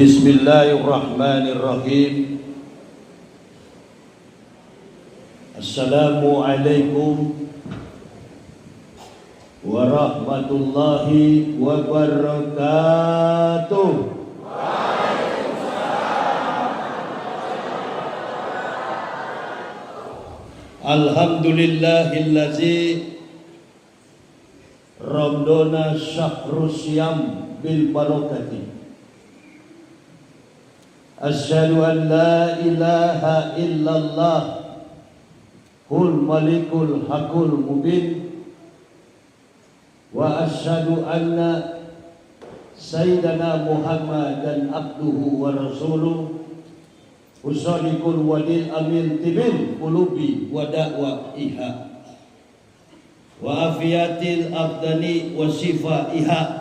Bismillahirrahmanirrahim. Assalamualaikum warahmatullahi wabarakatuh. Alhamdulillahillazi Ramadana syahrus syam bil barakati. Asyhadu an la ilaha illallah hul malikul hakul mubin wa asyhadu anna sayyidana Muhammadan abduhu wa rasuluh usalikul wadil amil tibil qulubi wa da'waiha wa afiyatil abdani wa sifaiha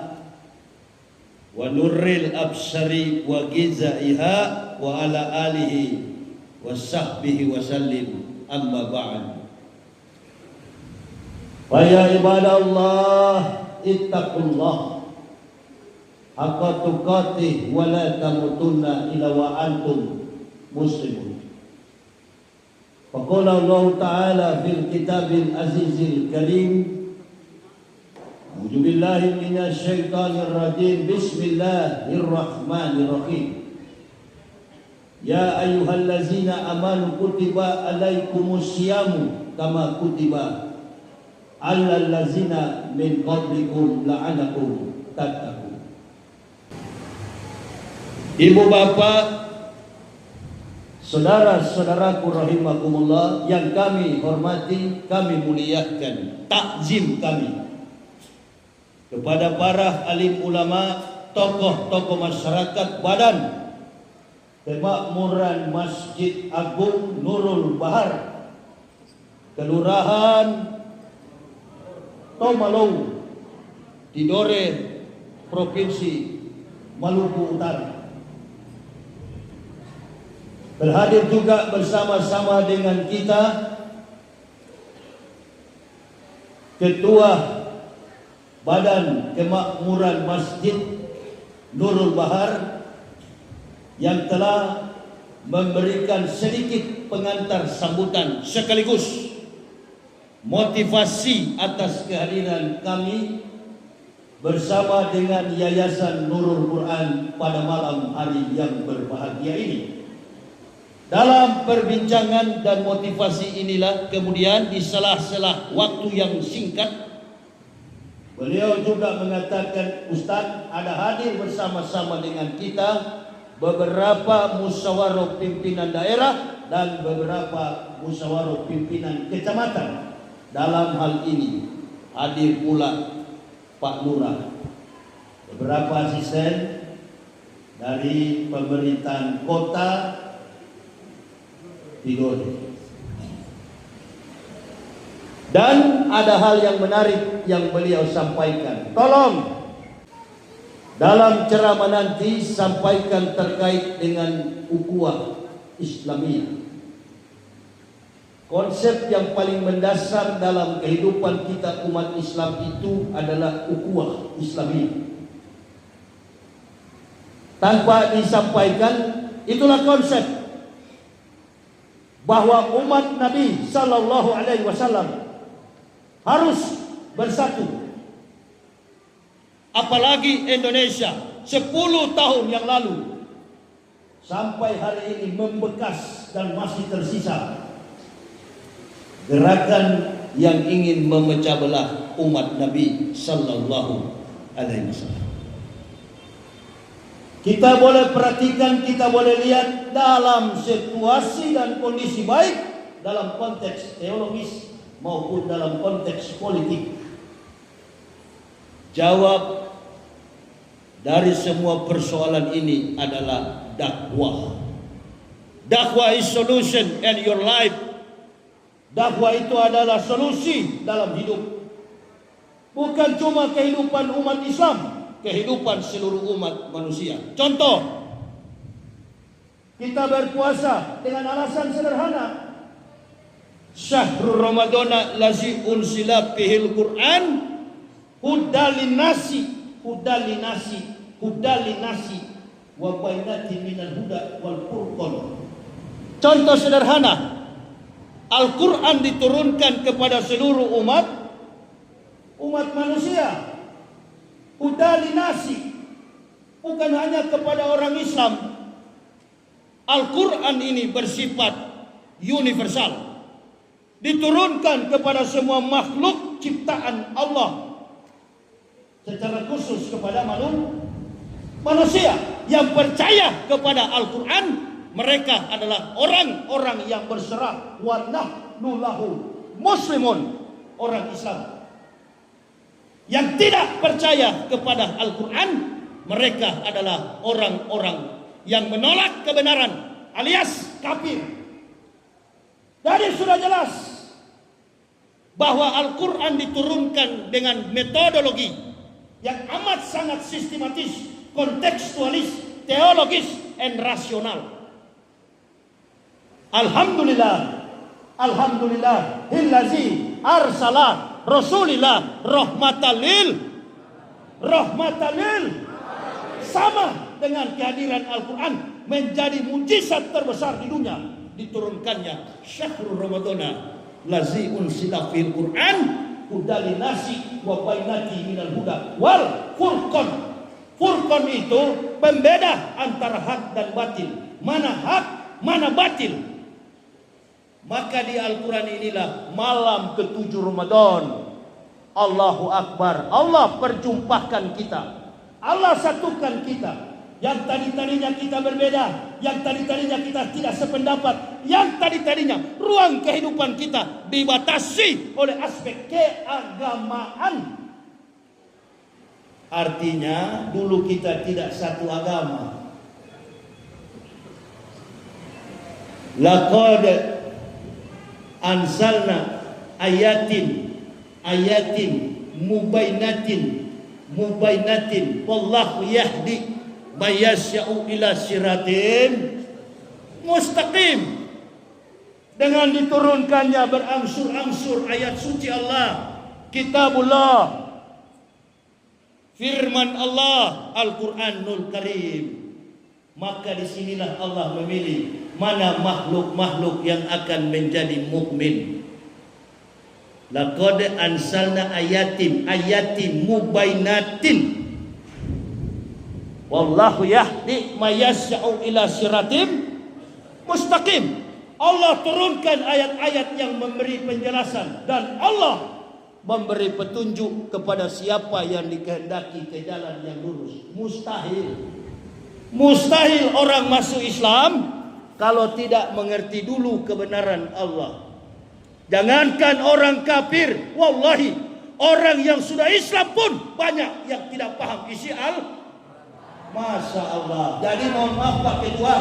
wa nurril absari wa gizaiha wa ala alihi wa sahbihi wa sallim, amma ba'd. Fa ya ibadallah ittaqullah haqqa tuqatih wa la tamutunna illa wa antum muslimun. Faqala Allah Ta'ala fil kitabil azizil karim, a'udzu billahi minasy syaithanir rajim, bismillahirrahmanirrahim. Ya ayyuhallazina amanu kutiba alaikumus syiyamu kama kutiba alal ladzina min qablikum la'anakum tattaqun. Ibu bapak, saudara-saudaraku rahimakumullah yang kami hormati, kami muliakan, takzim kami kepada para alim ulama, tokoh-tokoh masyarakat badan Kemakmuran Masjid Agung Nurul Bahar, Kelurahan Tomalau, Tidore, Provinsi Maluku Utara. Berhadir juga bersama-sama dengan kita Ketua Badan Kemakmuran Masjid Nurul Bahar yang telah memberikan sedikit pengantar sambutan sekaligus motivasi atas kehadiran kami bersama dengan Yayasan Nurul Quran pada malam hari yang berbahagia ini. Dalam perbincangan dan motivasi inilah kemudian di sela-sela waktu yang singkat beliau juga mengatakan, Ustaz, ada hadir bersama-sama dengan kita beberapa musyawarah pimpinan daerah dan beberapa musyawarah pimpinan kecamatan. Dalam hal ini hadir pula Pak Lurah, beberapa asisten dari pemerintahan kota Tidore. Dan ada hal yang menarik yang beliau sampaikan. Tolong dalam ceramah nanti sampaikan terkait dengan ukhuwah Islamiyah. Konsep yang paling mendasar dalam kehidupan kita umat Islam itu adalah ukhuwah Islamiyah. Tanpa disampaikan, itulah konsep bahwa umat Nabi Sallallahu Alaihi Wasallam harus bersatu. Apalagi Indonesia 10 tahun yang lalu sampai hari ini membekas dan masih tersisa gerakan yang ingin memecah belah umat Nabi Sallallahu Alaihi Wasallam. Kita boleh perhatikan, kita boleh lihat dalam situasi dan kondisi baik dalam konteks teologis maupun dalam konteks politik. Jawab dari semua persoalan ini adalah dakwah. Dakwah is solution in your life. Dakwah itu adalah solusi dalam hidup. Bukan cuma kehidupan umat Islam, kehidupan seluruh umat manusia. Contoh, kita berpuasa dengan alasan sederhana. Syahrul Ramadana lazi unsila fihil Quran hudalinasi wa bainatin minal huda wal furqan. Contoh sederhana, Al-Quran diturunkan kepada seluruh umat manusia. Huda linasi, bukan hanya kepada orang Islam. Al-Quran ini bersifat universal, diturunkan kepada semua makhluk ciptaan Allah, secara khusus kepada manusia yang percaya kepada Al-Quran. Mereka adalah orang-orang yang berserah, wa nahnu lahu muslimun, orang Islam. Yang tidak percaya kepada Al-Quran, mereka adalah orang-orang yang menolak kebenaran, alias kafir. Jadi sudah jelas bahwa Al-Quran diturunkan dengan metodologi yang amat sangat sistematis, kontekstualis, teologis, dan rasional. Alhamdulillah, alhamdulillah, hillazi arsala rasulillah rahmatalil, sama dengan kehadiran Al-Quran menjadi mujizat terbesar di dunia. Diturunkannya syahrul ramadana lazi unsila fil Quran hudalin nasi wa bainati minal huda wal furqan. Furqan itu pembeda antara hak dan batil, mana hak, mana batil. Maka di Al-Quran inilah malam ke-7 Ramadan, Allahu Akbar, Allah perjumpakan kita, Allah satukan kita. Yang tadi-tadinya kita berbeda, yang tadi-tadinya kita tidak sependapat, yang tadi-tadinya ruang kehidupan kita dibatasi oleh aspek keagamaan. Artinya dulu kita tidak satu agama. Laqad ansalna ayatin mubainatin wallahu yahdi mayasya'u ila siratin mustaqim. Dengan diturunkannya berangsur-angsur ayat suci Allah, kitabullah, firman Allah, Al-Quranul Karim, maka disinilah Allah memilih mana makhluk-makhluk yang akan menjadi mukmin. Laqad ansalna ayatin mubainatin wallahu yahdi mayasya'u ila siratim mustaqim. Allah turunkan ayat-ayat yang memberi penjelasan, dan Allah memberi petunjuk kepada siapa yang dikehendaki ke jalan yang lurus. Mustahil orang masuk Islam kalau tidak mengerti dulu kebenaran Allah. Jangankan orang kafir, wallahi orang yang sudah Islam pun banyak yang tidak paham isi Masya Allah. Jadi mohon maaf Pak Ketua,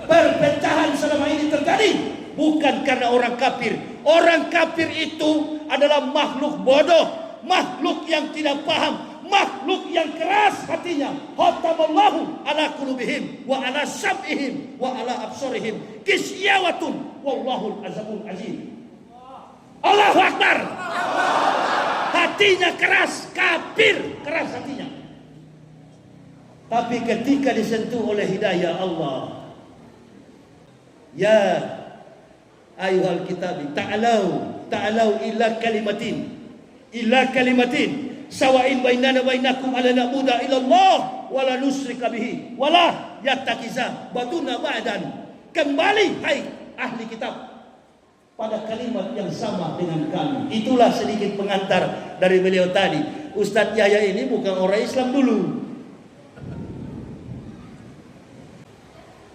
perpecahan selama ini terjadi bukan karena orang kafir. Orang kafir itu adalah makhluk bodoh, makhluk yang tidak paham, makhluk yang keras hatinya. Khatamallahu ala qulubihim wa ala sam'ihim wa ala absarihim gisyawatun wallahul azabul azim. Allahu Akbar. Hatinya keras, kafir, keras hatinya. Tapi ketika disentuh oleh hidayah Allah, ya ayuhal kitabi ta'alau illa kalimatin sawa'in bainana bainakum ala na'budu ila Allah wa la nusyrika bihi wa la yattakiza batuna ba'dan. Kembali hai ahli kitab pada kalimat yang sama dengan kami. Itulah sedikit pengantar dari beliau tadi. Ustadz Yahya ini bukan orang Islam dulu.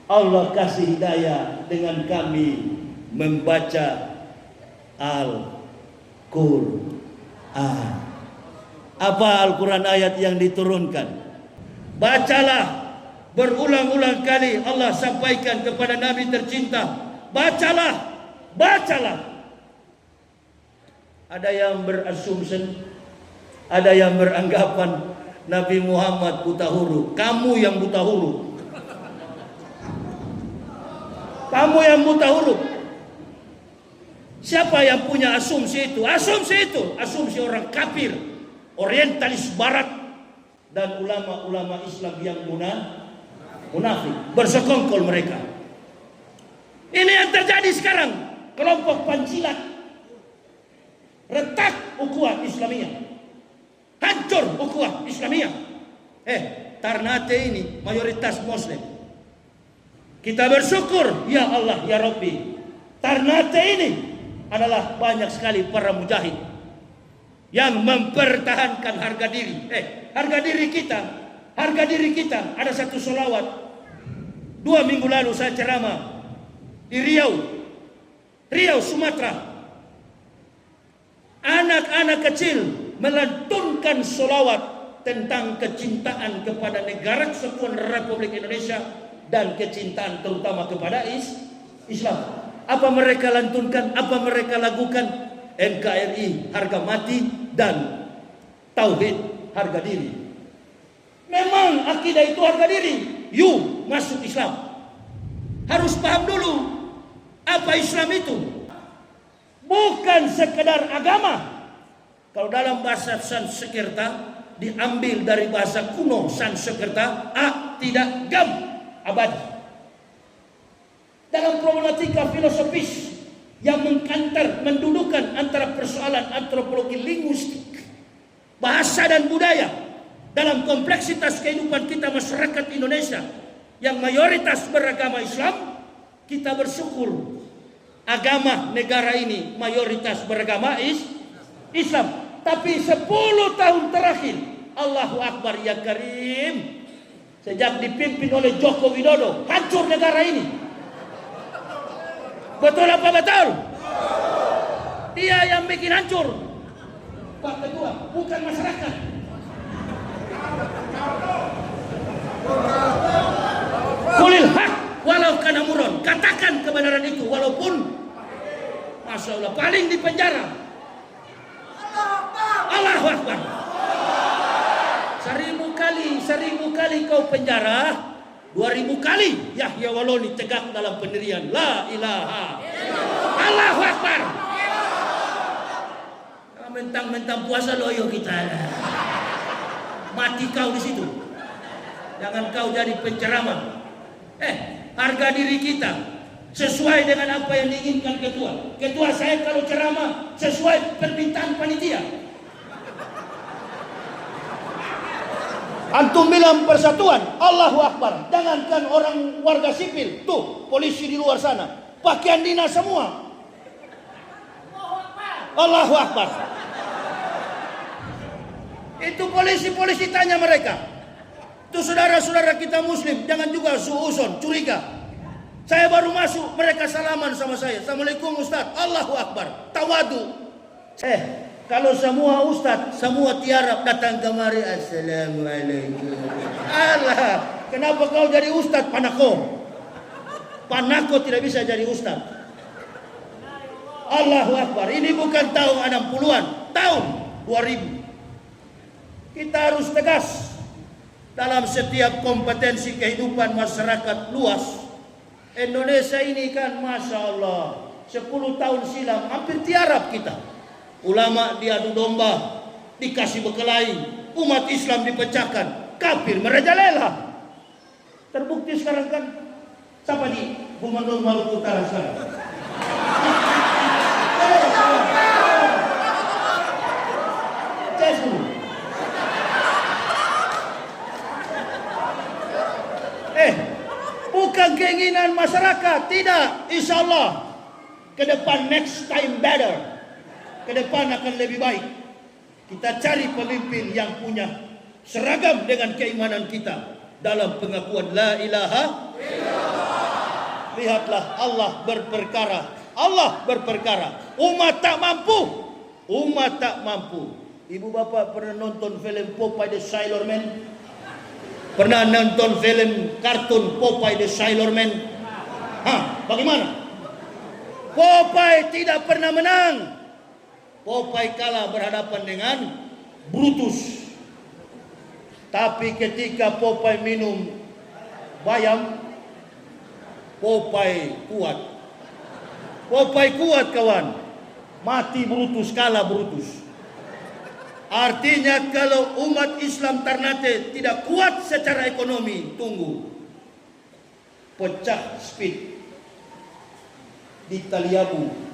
Allah kasih hidayah dengan kami membaca Al-Quran. Apa Al-Quran ayat yang diturunkan? Bacalah, berulang-ulang kali Allah sampaikan kepada Nabi tercinta, bacalah. Ada yang berasumsi, ada yang beranggapan Nabi Muhammad buta huruf. Kamu yang buta huruf. Kamu yang buta huruf. Siapa yang punya asumsi itu? Asumsi orang kafir, orientalis barat, dan ulama-ulama Islam yang munafik, bersekongkol mereka. Ini yang terjadi sekarang. Kelompok Pancilat retak ukhuwah Islamiyah, hancur ukhuwah Islamiyah. Ternate ini mayoritas Muslim. Kita bersyukur, ya Allah, ya Rabbi, Ternate ini adalah banyak sekali para mujahid yang mempertahankan harga diri. Harga diri kita ada satu solawat. 2 minggu lalu saya ceramah di Riau, Sumatera. Anak-anak kecil melantunkan solawat tentang kecintaan kepada Negara Kesatuan Republik Indonesia dan kecintaan terutama kepada Islam. Apa mereka lantunkan? Apa mereka lakukan? NKRI harga mati dan tauhid harga diri. Memang akidah itu harga diri. You masuk Islam harus paham dulu apa Islam itu. Bukan sekedar agama. Kalau dalam bahasa Sanskerta diambil dari bahasa kuno Sanskerta, tidak gam, abadi. Dalam problematika filosofis yang mengkantar, mendudukan antara persoalan antropologi linguistik, bahasa dan budaya dalam kompleksitas kehidupan kita masyarakat Indonesia yang mayoritas beragama Islam, kita bersyukur agama negara ini mayoritas beragama Islam. Tapi 10 tahun terakhir, Allahu Akbar ya Karim, sejak dipimpin oleh Joko Widodo, hancur negara ini. Betul apa betul? Dia yang bikin hancur, Pak Ketua, bukan masyarakat. Kulil hak walau kana muron, katakan kebenaran itu walaupun, Masya Allah, paling di penjara. Allahu Akbar. 1000 kali kau penjara, 2000 kali Yahya Waloni tegak dalam pendirian la ilaha illallah. Allahu Akbar. Mentang-mentang puasa loyo kita, mati kau di situ. Jangan kau jadi penceramah. Harga diri kita sesuai dengan apa yang diinginkan ketua. Ketua saya kalau ceramah sesuai permintaan panitia. Antum bilang persatuan, Allahu Akbar. Jangankan orang warga sipil, tuh polisi di luar sana, pakaian dinas semua. Allahu Akbar. Itu polisi-polisi tanya mereka. Itu saudara-saudara kita Muslim, jangan juga suuzon, curiga. Saya baru masuk, mereka salaman sama saya. Assalamualaikum Ustaz. Allahu Akbar. Tawadu. Kalau semua Ustaz, semua tiarap datang kemari, Assalamualaikum. Allah, kenapa kau jadi Ustaz Panako? Panako tidak bisa jadi Ustaz. Allahu Akbar. Ini bukan tahun 60-an, tahun 2000. Kita harus tegas dalam setiap kompetensi kehidupan masyarakat luas. Indonesia ini kan Masya Allah, 10 tahun silam hampir tiarap kita. Ulama diadu domba, dikasih berkelahi, umat Islam dipecahkan, kafir merajalela. Terbukti sekarang kan, siapa di Gubernur Maluku Utara sekarang? Bukan keinginan masyarakat, tidak. Insya Allah ke depan next time better. Ke depan akan lebih baik. Kita cari pemimpin yang punya seragam dengan keimanan kita dalam pengakuan la ilaha illallah. Lihatlah Allah berperkara. Allah berperkara. Umat tak mampu. Umat tak mampu. Ibu bapak pernah nonton film Popeye the Sailor Man? Pernah nonton film kartun Popeye the Sailor Man? Bagaimana? Popeye tidak pernah menang. Popeye kalah berhadapan dengan Brutus. Tapi ketika Popeye minum bayam, Popeye kuat. Popeye kuat kawan. Mati Brutus, kalah Brutus. Artinya kalau umat Islam Ternate tidak kuat secara ekonomi, tunggu. pecah speed di Taliabu.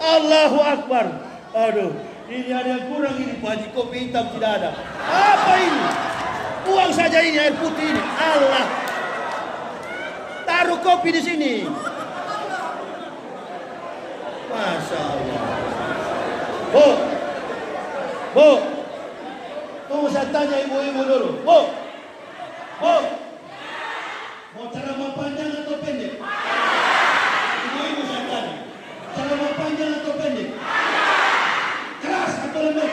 Allahu Akbar. Aduh, ini ada yang kurang ini Pak Haji, kopi hitam tidak ada. Apa ini? Buang saja ini air putih ini. Allah. Taruh kopi di sini. Masya Allah. Bu, tunggu saya tanya ibu-ibu dulu. Bu, mau ceramah panjang atau pendek? Ibu-ibu saya tanya, ceramah panjang atau pendek? Keras atau lembut?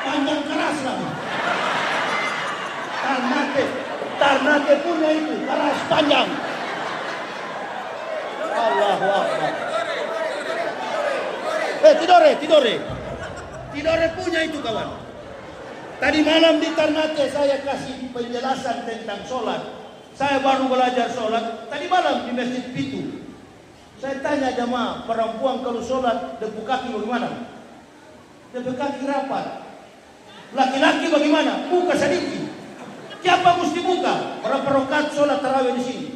Panjang keras lah. Tarnate punya itu, keras panjang. Allahu Akbar. Tidore punya itu kawan. Tadi malam di Ternate saya kasih penjelasan tentang sholat. Saya baru belajar sholat. Tadi malam di Masjid Pitu. Saya tanya jemaah, perempuan kalau sholat debu kaki bagaimana? Debu kaki rapat. Laki-laki bagaimana? Buka sedikit. Siapa mesti buka? Berapa rakaat sholat tarawih di sini?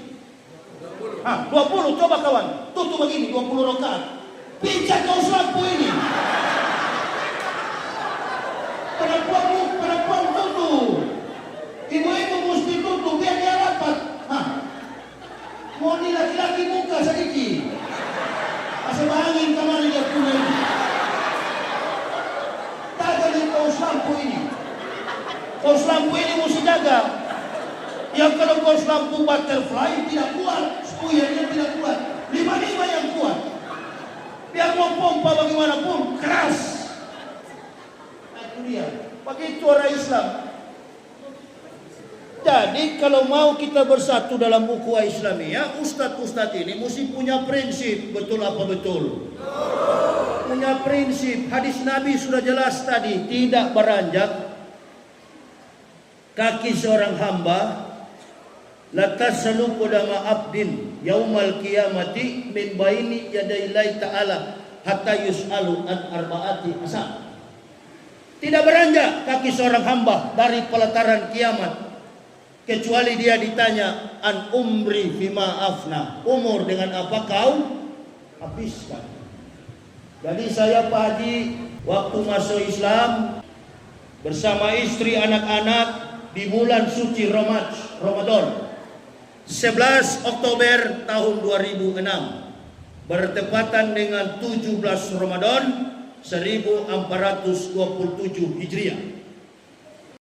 20. Coba kawan, tutup begini 20 rakaat. Pijak kau lampu ini. Perempuan tutup. Ibu-ibu mesti tutup biar dia rapat. Mau ni laki-laki buka sedikit. Asal angin kemana dia punya ini. Jaga ni kaos lampu ini. Kaos lampu ini mesti jaga. Yang kalau kaos lampu butterfly tidak kuat, spuyernya tidak kuat. 5 yang kuat. Biar mau pompa bagaimanapun keras. Itu dia. Begitu orang Islam. Jadi kalau mau kita bersatu dalam ukhuwah Islamiyah, ustadz-ustadz ini mesti punya prinsip. Betul apa betul? Punya prinsip. Hadis Nabi sudah jelas tadi, tidak beranjak kaki seorang hamba la tasalu qadama abdin yaumal qiyamati min baini yadaillahi ta'ala hatta yus'alu an arba'ati asal. Tidak beranjak kaki seorang hamba dari pelataran kiamat kecuali dia ditanya an umri fima afna, umur dengan apa kau habiskan. Jadi saya Pak Haji waktu masuk Islam bersama istri anak-anak di bulan suci Ramadan 11 Oktober tahun 2006 bertepatan dengan 17 Ramadan 1427 Hijriah.